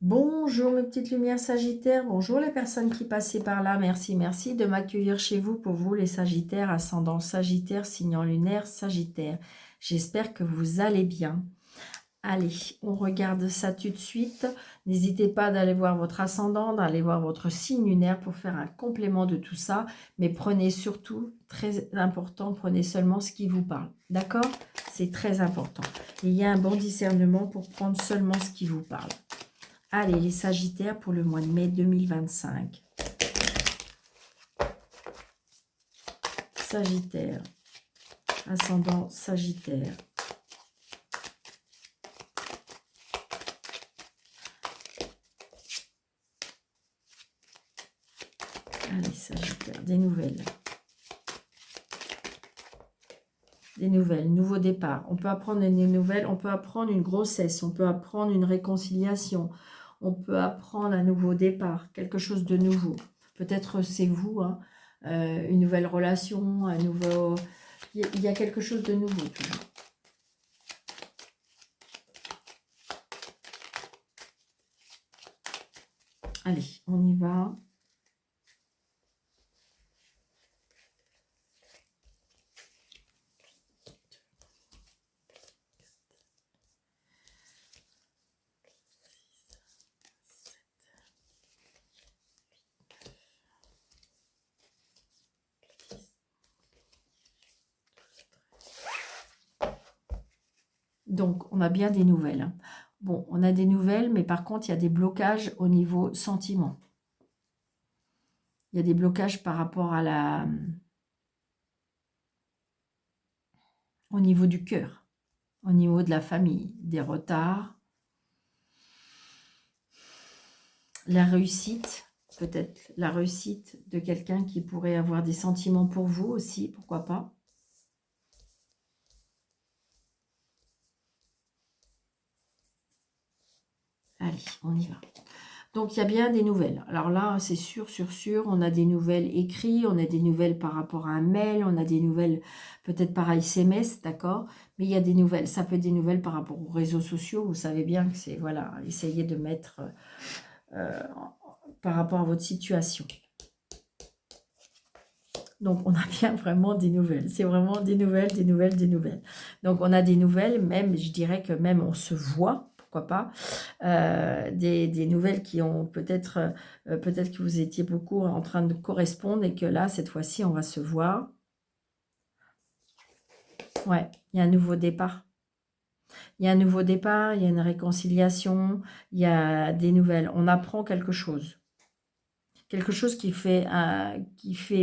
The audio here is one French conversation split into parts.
Bonjour mes petites lumières Sagittaires, bonjour les personnes qui passaient par là, merci, merci de m'accueillir chez vous pour vous les Sagittaires, ascendant Sagittaire, signe lunaire Sagittaire. J'espère que vous allez bien. Allez, on regarde ça tout de suite. N'hésitez pas d'aller voir votre ascendant, d'aller voir votre signe lunaire pour faire un complément de tout ça. Mais prenez surtout, très important, prenez seulement ce qui vous parle. D'accord? C'est très important. Il y a un bon discernement pour prendre seulement ce qui vous parle. Allez, les Sagittaires pour le mois de mai 2025. Sagittaire, ascendant Sagittaire. Allez, Sagittaire, des nouvelles. Des nouvelles, nouveau départ. On peut apprendre des nouvelles, on peut apprendre une grossesse, on peut apprendre une réconciliation, on peut apprendre un nouveau départ, quelque chose de nouveau. Peut-être c'est vous, hein, une nouvelle relation, un nouveau... Il y a quelque chose de nouveau toujours. Allez, on y va. Donc, on a bien des nouvelles. Hein. Bon, on a des nouvelles, mais par contre, il y a des blocages au niveau sentiment. Il y a des blocages par rapport à la... au niveau du cœur, au niveau de la famille, des retards, la réussite, peut-être la réussite de quelqu'un qui pourrait avoir des sentiments pour vous aussi, pourquoi pas. Allez, on y va. Donc, il y a bien des nouvelles. Alors là, c'est sûr, on a des nouvelles écrites, on a des nouvelles par rapport à un mail, on a des nouvelles peut-être par SMS, d'accord? Mais il y a des nouvelles. Ça peut être des nouvelles par rapport aux réseaux sociaux. Vous savez bien que c'est, voilà, essayez de mettre par rapport à votre situation. Donc, on a bien vraiment des nouvelles. C'est vraiment des nouvelles, des nouvelles, des nouvelles. Donc, on a des nouvelles, même, je dirais que même on se voit, pourquoi pas, des nouvelles qui ont peut-être que vous étiez beaucoup en train de correspondre et que là, cette fois-ci, on va se voir. Ouais, il y a un nouveau départ. Il y a un nouveau départ, il y a une réconciliation, il y a des nouvelles. On apprend quelque chose. Quelque chose qui fait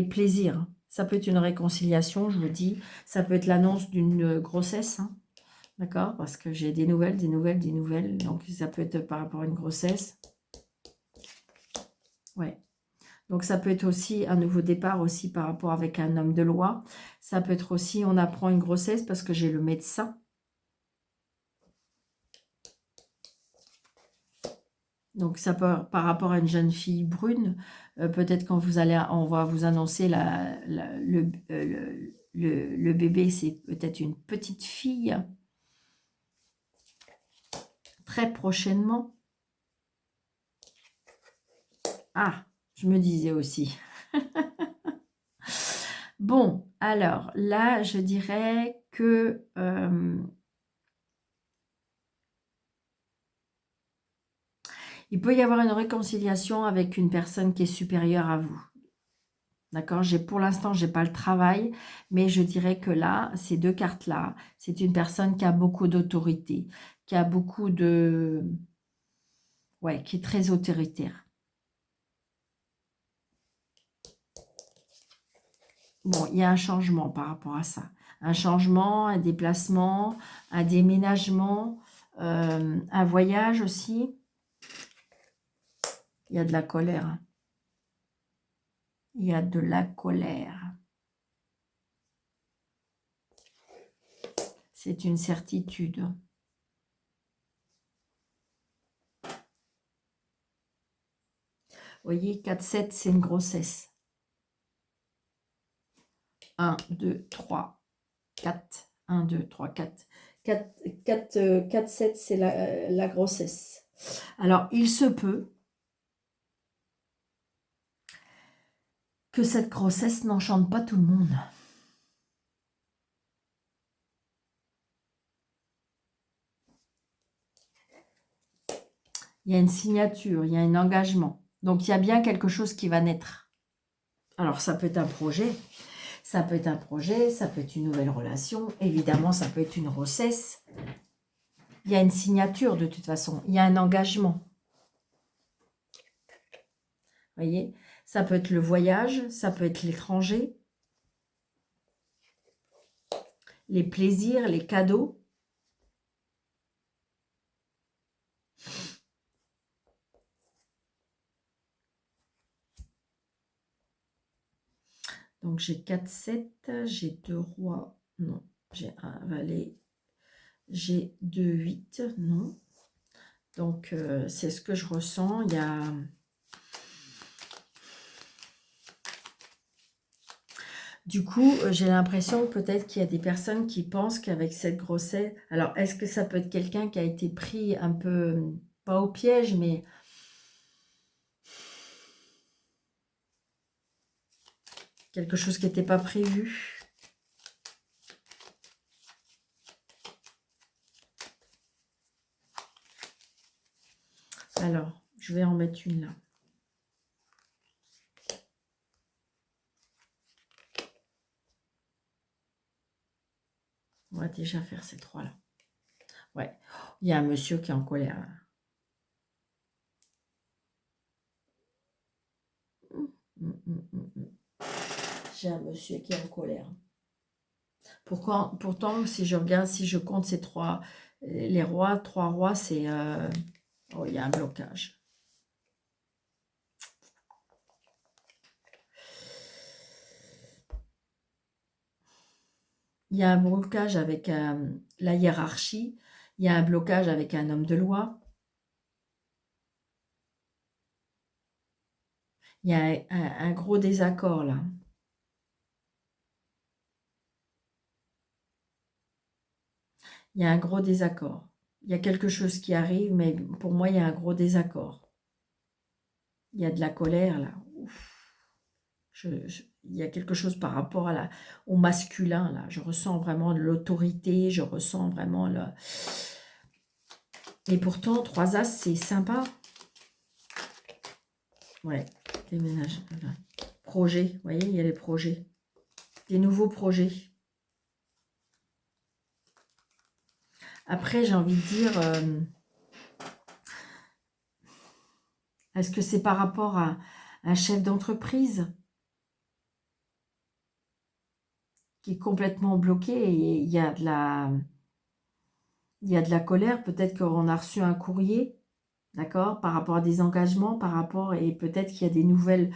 plaisir. Ça peut être une réconciliation, je vous dis. Ça peut être l'annonce d'une grossesse. Hein. D'accord? Parce que j'ai des nouvelles, des nouvelles, des nouvelles. Donc, ça peut être par rapport à une grossesse. Ouais. Donc, ça peut être aussi un nouveau départ aussi par rapport avec un homme de loi. Ça peut être aussi, on apprend une grossesse parce que j'ai le médecin. Donc, ça peut, par rapport à une jeune fille brune, peut-être quand vous allez, on va vous annoncer le bébé, c'est peut-être une petite fille. Très prochainement. Ah, je me disais aussi. Bon, alors là, je dirais que il peut y avoir une réconciliation avec une personne qui est supérieure à vous. D'accord? Pour l'instant, je n'ai pas le travail, mais je dirais que là, ces deux cartes-là, c'est une personne qui a beaucoup d'autorité, qui a beaucoup de... Ouais, qui est très autoritaire. Bon, il y a un changement par rapport à ça. Un changement, un déplacement, un déménagement, un voyage aussi. Il y a de la colère. Il y a de la colère. C'est une certitude. Vous voyez, 4-7, c'est une grossesse. 1, 2, 3, 4. 1, 2, 3, 4. 4, 7, c'est la grossesse. Alors, il se peut que cette grossesse n'enchante pas tout le monde. Il y a une signature, il y a un engagement. Donc, il y a bien quelque chose qui va naître. Alors, ça peut être un projet, ça peut être un projet, ça peut être une nouvelle relation. Évidemment, ça peut être une grossesse. Il y a une signature de toute façon, il y a un engagement. Vous voyez, ça peut être le voyage, ça peut être l'étranger, les plaisirs, les cadeaux. Donc, j'ai 4, 7, j'ai 2 rois, non. J'ai un valet, j'ai 2, 8, non. Donc, c'est ce que je ressens. Il y a... Du coup, j'ai l'impression que peut-être qu'il y a des personnes qui pensent qu'avec cette grossesse... Alors, est-ce que ça peut être quelqu'un qui a été pris un peu, pas au piège, mais... quelque chose qui n'était pas prévu. Alors, je vais en mettre une là. On va déjà faire ces trois-là. Ouais, il y a un monsieur qui est en colère. Là. J'ai un monsieur qui est en colère. Pourtant, si je regarde, si je compte ces trois, les rois, 3 rois, c'est... oh, il y a un blocage. Il y a un blocage avec la hiérarchie. Il y a un blocage avec un homme de loi. Il y a un gros désaccord là. Il y a un gros désaccord. Il y a quelque chose qui arrive, mais pour moi, il y a un gros désaccord. Il y a de la colère là. Ouf. Il y a quelque chose par rapport au masculin là. Je ressens vraiment de l'autorité. Je ressens vraiment le... Et pourtant, 3 As, c'est sympa. Ouais, déménage. Voilà. Projet, vous voyez, il y a les projets. Des nouveaux projets. Après, j'ai envie de dire, est-ce que c'est par rapport à un chef d'entreprise qui est complètement bloqué et il y a de la colère, peut-être qu'on a reçu un courrier, d'accord, par rapport à des engagements, par rapport, et peut-être qu'il y a des nouvelles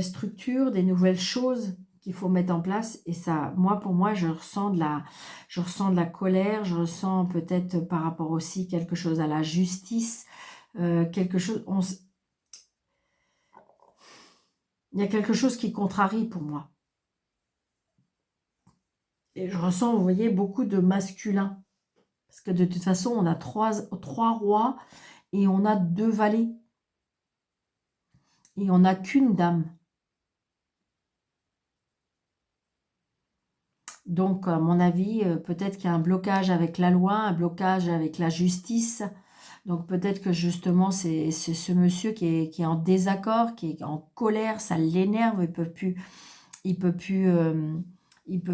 structures, des nouvelles choses qu'il faut mettre en place, et ça, pour moi, je ressens de la colère, je ressens peut-être par rapport aussi quelque chose à la justice, quelque chose, il y a quelque chose qui contrarie pour moi. Et je ressens, vous voyez, beaucoup de masculin. Parce que de toute façon, on a trois rois et on a 2 valets. Et on n'a qu'une dame. Donc, à mon avis, peut-être qu'il y a un blocage avec la loi, un blocage avec la justice. Donc, peut-être que justement, c'est ce monsieur qui est en désaccord, qui est en colère, ça l'énerve, il peut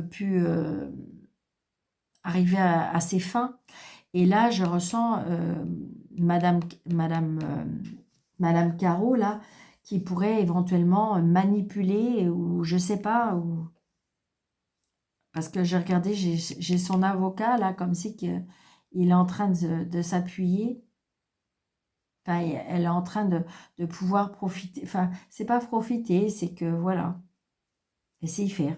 plus arriver à ses fins. Et là, je ressens Madame Caro, là, qui pourrait éventuellement manipuler, ou je sais pas, parce que j'ai regardé, j'ai son avocat, là, comme si il est en train de s'appuyer. Enfin, elle est en train de pouvoir profiter. Enfin, c'est pas profiter, c'est que, voilà, essayer de faire.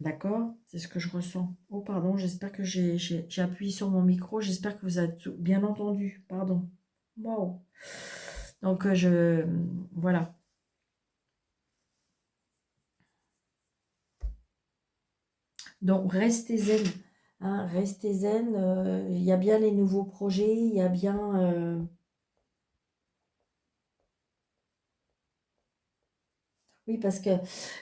D'accord? C'est ce que je ressens. Oh, pardon, j'espère que j'ai appuyé sur mon micro. J'espère que vous avez bien entendu. Pardon. Wow. Donc, voilà. Donc, restez zen. Hein, restez zen, il y a bien les nouveaux projets, il y a bien... Oui, parce que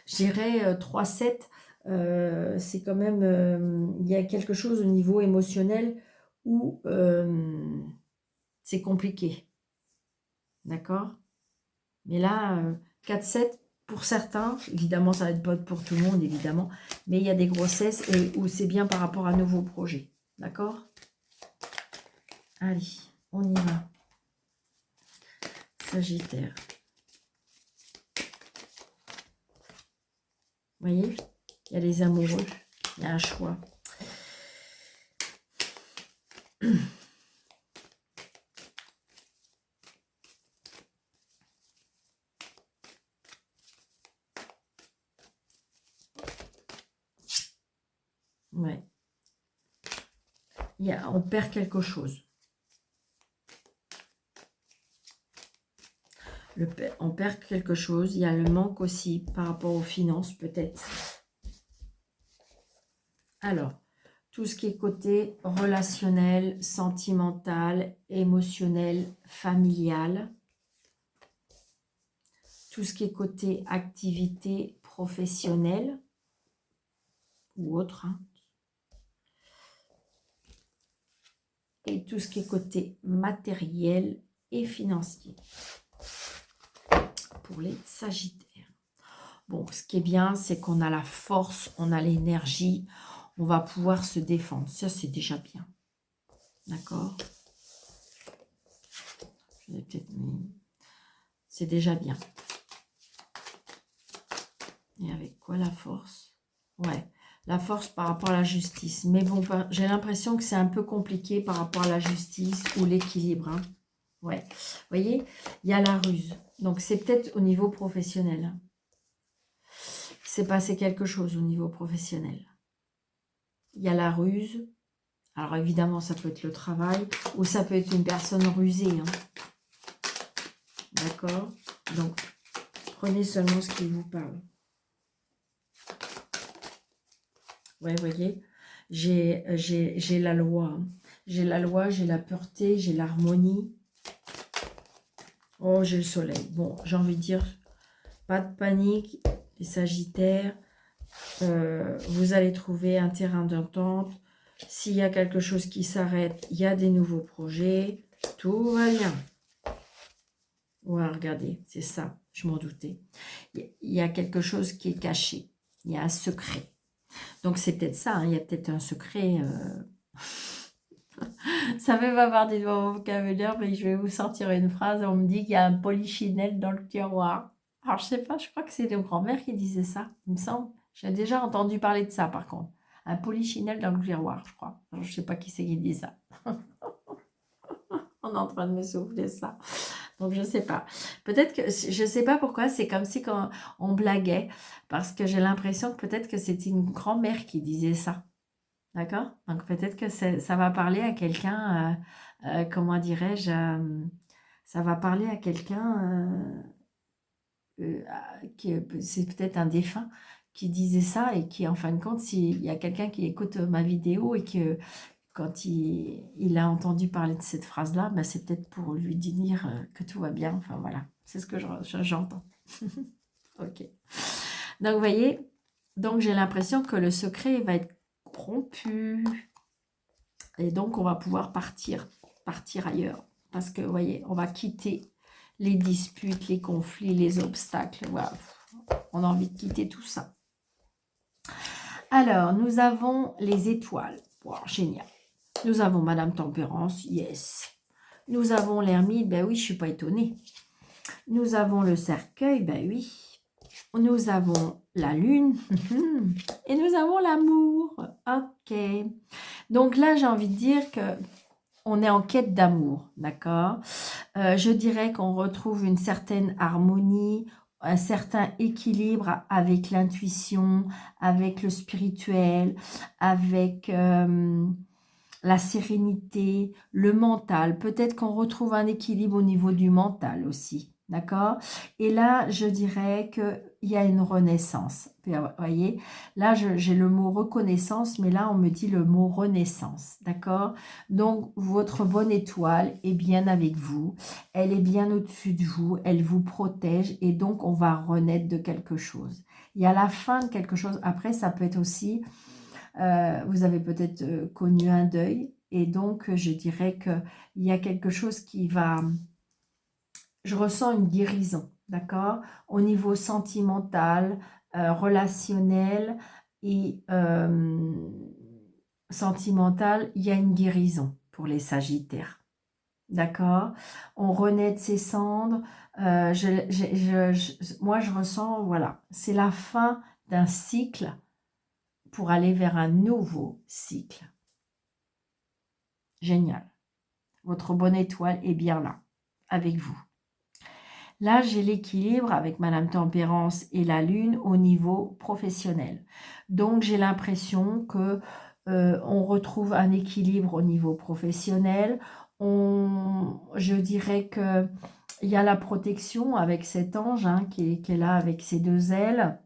je dirais 3-7, c'est quand même... il y a quelque chose au niveau émotionnel où c'est compliqué. D'accord? Mais là, 4-7, pour certains, évidemment, ça va être pas pour tout le monde, évidemment, mais il y a des grossesses où c'est bien par rapport à un nouveau projet. D'accord? Allez, on y va. Sagittaire. Vous voyez? Il y a les amoureux, il y a un choix. Ouais. On perd quelque chose. On perd quelque chose. Il y a le manque aussi par rapport aux finances, peut-être. Alors, tout ce qui est côté relationnel, sentimental, émotionnel, familial. Tout ce qui est côté activité professionnelle ou autre. Hein. Et tout ce qui est côté matériel et financier. Pour les Sagittaires. Bon, ce qui est bien, c'est qu'on a la force, on a l'énergie, on va pouvoir se défendre. Ça, c'est déjà bien. D'accord? C'est déjà bien. Et avec quoi la force? Ouais, la force par rapport à la justice. Mais bon, j'ai l'impression que c'est un peu compliqué par rapport à la justice ou l'équilibre. Hein. Ouais, vous voyez, il y a la ruse. Donc, c'est peut-être au niveau professionnel. C'est passé quelque chose au niveau professionnel. Il y a la ruse. Alors évidemment, ça peut être le travail ou ça peut être une personne rusée. Hein. D'accord? Donc, prenez seulement ce qui vous parle. Ouais, vous voyez, j'ai la loi. Hein. J'ai la loi, j'ai la pureté, j'ai l'harmonie. Oh, j'ai le soleil. Bon, j'ai envie de dire, pas de panique, les Sagittaires. Vous allez trouver un terrain d'entente. S'il y a quelque chose qui s'arrête, il y a des nouveaux projets. Tout va bien. Ouais, regardez, c'est ça, je m'en doutais. Il y a quelque chose qui est caché. Il y a un secret. Donc, c'est peut-être ça, hein, il y a peut-être un secret. Ça fait pas partie de mon vocabulaire, mais je vais vous sortir une phrase. On me dit qu'il y a un polichinelle dans le tiroir. Alors, je sais pas, je crois que c'est nos grands-mères qui disaient ça, il me semble. J'ai déjà entendu parler de ça, par contre. Un polichinelle dans le tiroir, je crois. Alors, je sais pas qui c'est qui dit ça. On est en train de me souffler ça. Donc, je sais pas. Peut-être que, je sais pas pourquoi, c'est comme si quand on blaguait, parce que j'ai l'impression que peut-être que c'était une grand-mère qui disait ça. D'accord? Donc, peut-être que ça va parler à quelqu'un, comment dirais-je, ça va parler à quelqu'un, c'est peut-être un défunt qui disait ça et qui, en fin de compte, s'il y a quelqu'un qui écoute ma vidéo et que quand il a entendu parler de cette phrase-là, ben, c'est peut-être pour lui dire que tout va bien. Enfin, voilà. C'est ce que j'entends. Ok. Donc, vous voyez, donc j'ai l'impression que le secret va être rompu. Et donc, on va pouvoir partir ailleurs. Parce que, vous voyez, on va quitter les disputes, les conflits, les obstacles. Voilà. On a envie de quitter tout ça. Alors, nous avons les étoiles. Wow, génial. Nous avons Madame Tempérance, yes. Nous avons l'ermite, ben oui, je ne suis pas étonnée. Nous avons le cercueil, ben oui. Nous avons la lune. Et nous avons l'amour. Ok. Donc là, j'ai envie de dire que on est en quête d'amour, d'accord? Je dirais qu'on retrouve une certaine harmonie, un certain équilibre avec l'intuition, avec le spirituel, avec la sérénité, le mental. Peut-être qu'on retrouve un équilibre au niveau du mental aussi, D'accord? Et là, je dirais qu'il y a une renaissance. Vous voyez? Là, j'ai le mot reconnaissance, mais là, on me dit le mot renaissance. D'accord? Donc, votre bonne étoile est bien avec vous. Elle est bien au-dessus de vous. Elle vous protège. Et donc, on va renaître de quelque chose. Il y a la fin de quelque chose. Après, ça peut être aussi... vous avez peut-être connu un deuil. Et donc, je dirais qu'il y a quelque chose qui va... Je ressens une guérison, d'accord? Au niveau sentimental, relationnel et sentimental, il y a une guérison pour les Sagittaires, d'accord? On renaît de ses cendres. Moi, je ressens, voilà, c'est la fin d'un cycle pour aller vers un nouveau cycle. Génial. Votre bonne étoile est bien là, avec vous. Là, j'ai l'équilibre avec Madame Tempérance et la Lune au niveau professionnel. Donc, j'ai l'impression que on retrouve un équilibre au niveau professionnel. Je dirais que il y a la protection avec cet ange hein, qui est là avec ses deux ailes.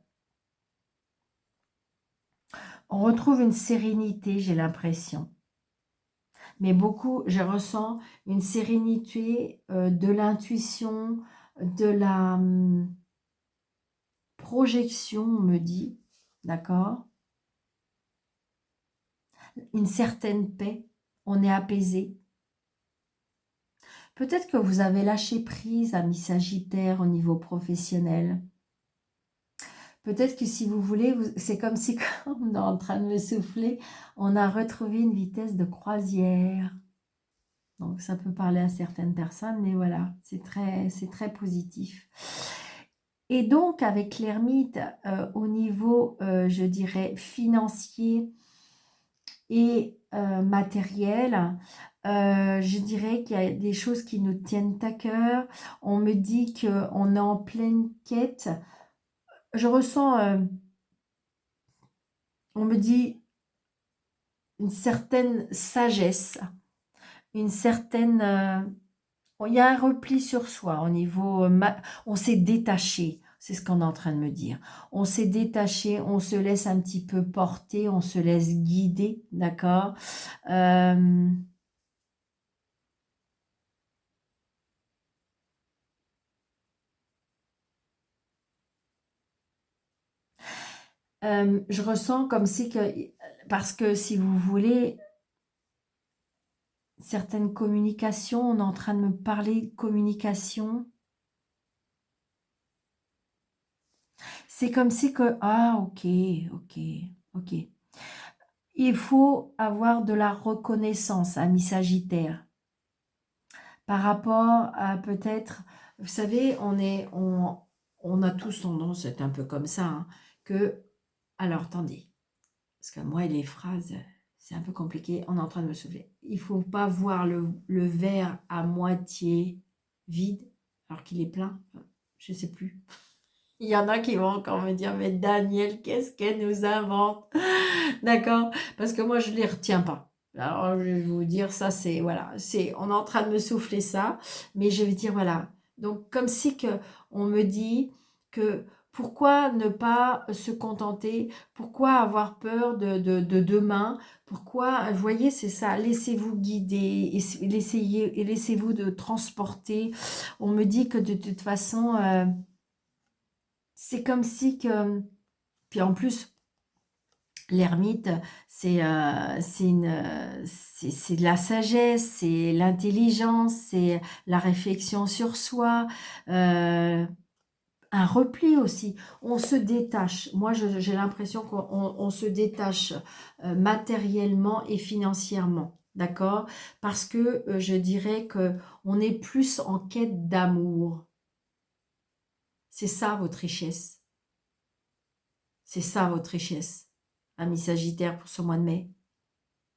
On retrouve une sérénité, j'ai l'impression. Mais beaucoup, je ressens une sérénité, de l'intuition, de la projection, on me dit, d'accord? Une certaine paix, on est apaisé. Peut-être que vous avez lâché prise, ami Sagittaire, au niveau professionnel. Peut-être que si vous voulez, c'est comme si, comme on est en train de me souffler, on a retrouvé une vitesse de croisière. Donc, ça peut parler à certaines personnes, mais voilà, c'est très positif. Et donc, avec l'ermite, au niveau, je dirais, financier et matériel, je dirais qu'il y a des choses qui nous tiennent à cœur. On me dit qu'on est en pleine quête. Je ressens, on me dit une certaine sagesse, une certaine... il y a un repli sur soi au niveau... on s'est détaché, c'est ce qu'on est en train de me dire. On s'est détaché, on se laisse un petit peu porter, on se laisse guider, d'accord? Je ressens comme si que... Parce que si vous voulez, certaines communications, on est en train de me parler de communication. C'est comme si que... Ah, ok, ok, ok. Il faut avoir de la reconnaissance, ami Sagittaire, par rapport à peut-être... Vous savez, on a tous tendance à être un peu comme ça, hein, que... Alors, attendez, parce que moi, les phrases, c'est un peu compliqué, on est en train de me souffler. Il ne faut pas voir le verre à moitié vide, alors qu'il est plein. Je ne sais plus. Il y en a qui vont encore me dire, mais Daniel, qu'est-ce qu'elle nous invente? D'accord? Parce que moi, je ne les retiens pas. Alors, je vais vous dire, ça, c'est, voilà, on est en train de me souffler ça, mais je vais dire, voilà. Donc, comme si que on me dit que pourquoi ne pas se contenter? Pourquoi avoir peur de demain? Pourquoi, vous voyez, c'est ça, laissez-vous guider, et laissez-vous de transporter. On me dit que de toute façon, c'est comme si que... Puis en plus, l'ermite, c'est de la sagesse, c'est l'intelligence, c'est la réflexion sur soi, un repli aussi. On se détache. Moi, j'ai l'impression qu'on se détache matériellement et financièrement. D'accord? Parce que je dirais qu'on est plus en quête d'amour. C'est ça votre richesse. C'est ça votre richesse, ami Sagittaire, pour ce mois de mai.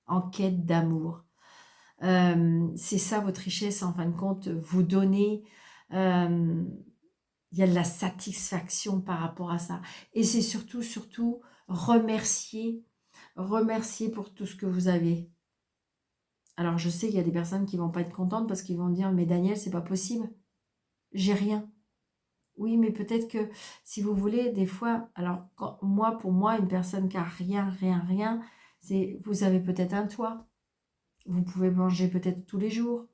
En quête d'amour. C'est ça votre richesse, en fin de compte, vous donner... il y a de la satisfaction par rapport à ça. Et c'est surtout, remercier pour tout ce que vous avez. Alors, je sais qu'il y a des personnes qui vont pas être contentes parce qu'ils vont me dire, mais Daniel, c'est pas possible. J'ai rien. Oui, mais peut-être que si vous voulez, des fois, alors moi, pour moi, une personne qui a rien, rien, rien, c'est vous avez peut-être un toit. Vous pouvez manger peut-être tous les jours.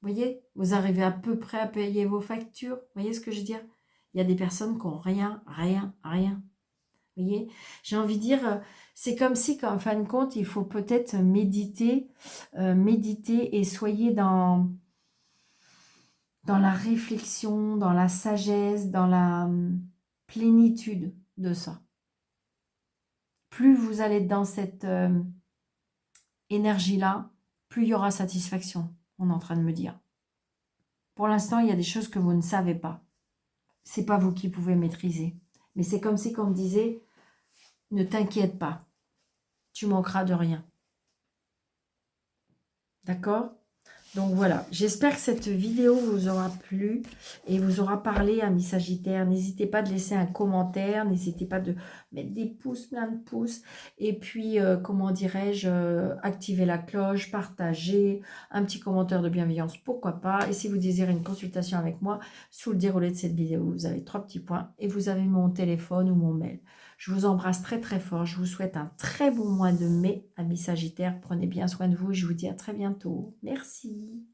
Vous voyez, vous arrivez à peu près à payer vos factures. Vous voyez ce que je veux dire? Il y a des personnes qui n'ont rien, rien, rien. Vous voyez, j'ai envie de dire, c'est comme si, qu'en fin de compte, il faut peut-être méditer, méditer et soyez dans la réflexion, dans la sagesse, dans la plénitude de ça. Plus vous allez dans cette énergie-là, plus il y aura satisfaction, on est en train de me dire. Pour l'instant, il y a des choses que vous ne savez pas. C'est pas vous qui pouvez maîtriser. Mais c'est comme si, comme disait, ne t'inquiète pas, tu manqueras de rien. D'accord? Donc voilà, j'espère que cette vidéo vous aura plu et vous aura parlé, amis Sagittaires. N'hésitez pas de laisser un commentaire, n'hésitez pas de mettre des pouces, plein de pouces. Et puis, comment dirais-je, activer la cloche, partager, un petit commentaire de bienveillance, pourquoi pas. Et si vous désirez une consultation avec moi, sous le déroulé de cette vidéo, vous avez 3 petits points et vous avez mon téléphone ou mon mail. Je vous embrasse très très fort. Je vous souhaite un très bon mois de mai, amis Sagittaires. Prenez bien soin de vous et je vous dis à très bientôt. Merci.